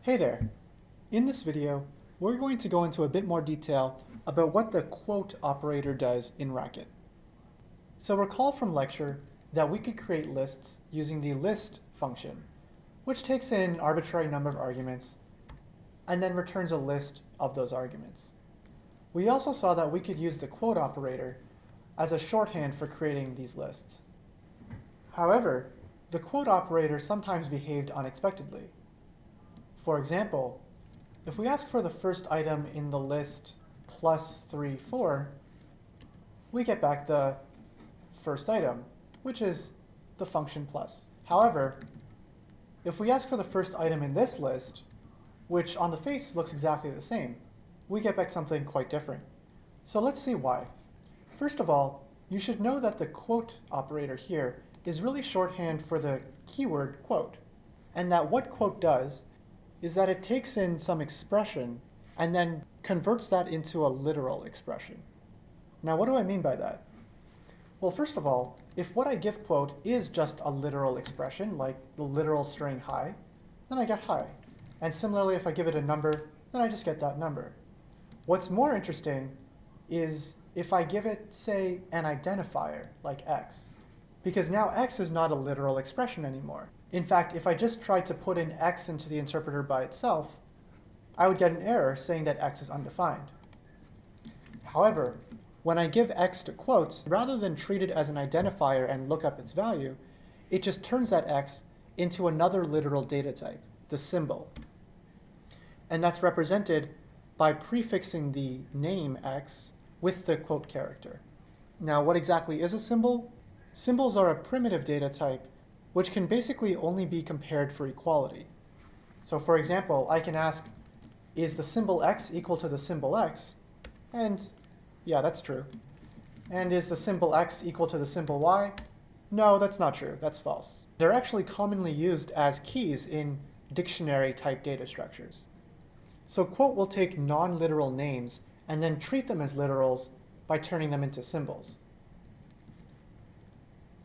Hey there! In this video, we're going to go into a bit more detail about what the quote operator does in Racket. So recall from lecture that we could create lists using the list function, which takes in an arbitrary number of arguments and then returns a list of those arguments. We also saw that we could use the quote operator as a shorthand for creating these lists. However, the quote operator sometimes behaved unexpectedly. For example, if we ask for the first item in the list plus 3, 4, we get back the first item, which is the function plus. However, if we ask for the first item in this list, which on the face looks exactly the same, we get back something quite different. So let's see why. First of all, you should know that the quote operator here is really shorthand for the keyword quote, and that what quote does is that it takes in some expression and then converts that into a literal expression. Now, what do I mean by that? Well, first of all, if what I give quote is just a literal expression, like the literal string hi, then I get hi. And similarly, if I give it a number, then I just get that number. What's more interesting is if I give it, say, an identifier, like x, because now x is not a literal expression anymore. In fact, if I just tried to put in x into the interpreter by itself, I would get an error saying that x is undefined. However, when I give x to quotes, rather than treat it as an identifier and look up its value, it just turns that x into another literal data type, the symbol. And that's represented by prefixing the name x with the quote character. Now, what exactly is a symbol? Symbols are a primitive data type which can basically only be compared for equality. So for example, I can ask, is the symbol x equal to the symbol x? And yeah, that's true. And is the symbol x equal to the symbol y? No, that's not true. That's false. They're actually commonly used as keys in dictionary type data structures. So quote will take non-literal names and then treat them as literals by turning them into symbols.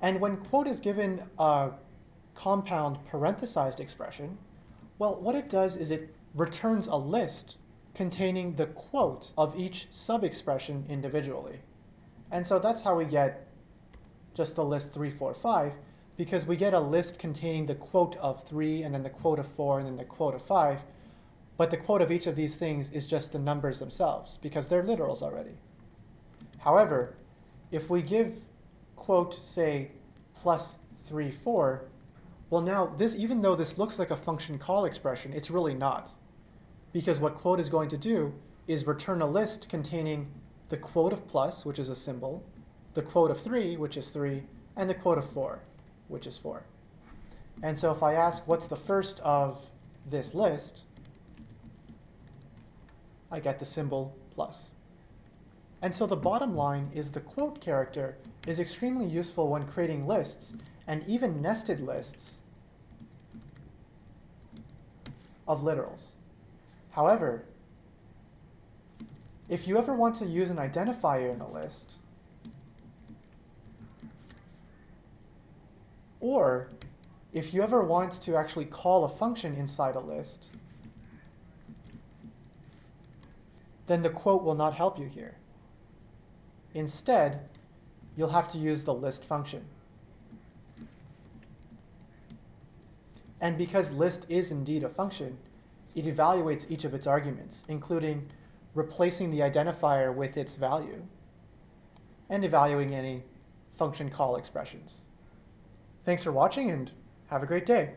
And when quote is given a compound parenthesized expression, well, what it does is it returns a list containing the quote of each sub-expression individually. And so that's how we get just the list 3, 4, 5, because we get a list containing the quote of 3, and then the quote of 4, and then the quote of 5. But the quote of each of these things is just the numbers themselves, because they're literals already. However, if we give quote, say, plus 3, 4, well now, this, even though this looks like a function call expression, it's really not. Because what quote is going to do is return a list containing the quote of plus, which is a symbol, the quote of 3, which is 3, and the quote of 4, which is 4. And so if I ask what's the first of this list, I get the symbol plus. And so the bottom line is the quote character is extremely useful when creating lists, and even nested lists of literals. However, if you ever want to use an identifier in a list, or if you ever want to actually call a function inside a list, then the quote will not help you here. Instead, you'll have to use the list function. And because list is indeed a function, it evaluates each of its arguments, including replacing the identifier with its value and evaluating any function call expressions. Thanks for watching and have a great day.